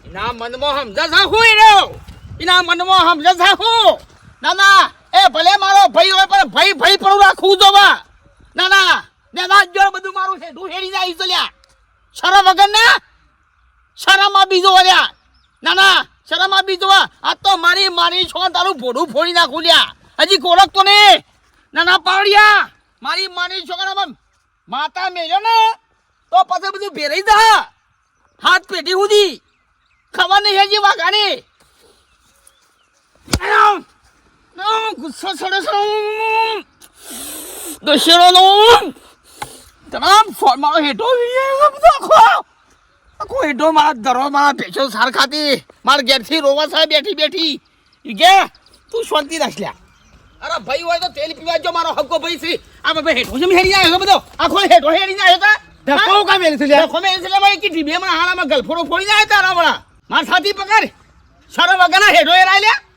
એના મનમાં સમજા હું રહ્યો એના મનમાં સમજા હું ના એ ભલે મારો ભાઈ હોય પણ ભાઈ પણ રાખવું તો ના જોર બધું મારું છે તું હેરી જાય ચલ્યા શરમ વગર ને શરમ આ બીજો વર્યા ના શરમ આ બીજો આ તો મારી છો તારું ભોડું ફોડી નાખું લ્યા હજી કોરક તો ને ના પાવડિયા મારી છોકરામાં માતા મેલ્યો ને તો પછી બધું ભેરાઈ જા હાથ પેટી સુધી ખબર નહીં હજી વાઘાની ગુસ્સો ચડે છે દશેરોનો તમામ મારો હેઠો આખો હેઠો મારા ધરો મારા ભેંસો સાર ખાતી મારા ઘેરથી રોવા સાહેબ બેઠી કે તું શાંતિ રાખ લ્યા અરે ભાઈ હોય તો તેલ પીવા જો મારો હક્કો ભાઈ છે આ ભાઈ હેઠો જેમ હેરી આવ્યો બધો આખો હેઠો હેરી આવ્યો તા ધક્કો કા મેલી છે ધક્કો મેલી છે ભાઈ કે ટીબી માં હાલામાં ગલફોડો ફોડી જાય તારા વડા માર સાથી પકડ શરમ વગરના હેઠો હેરાય લ્યા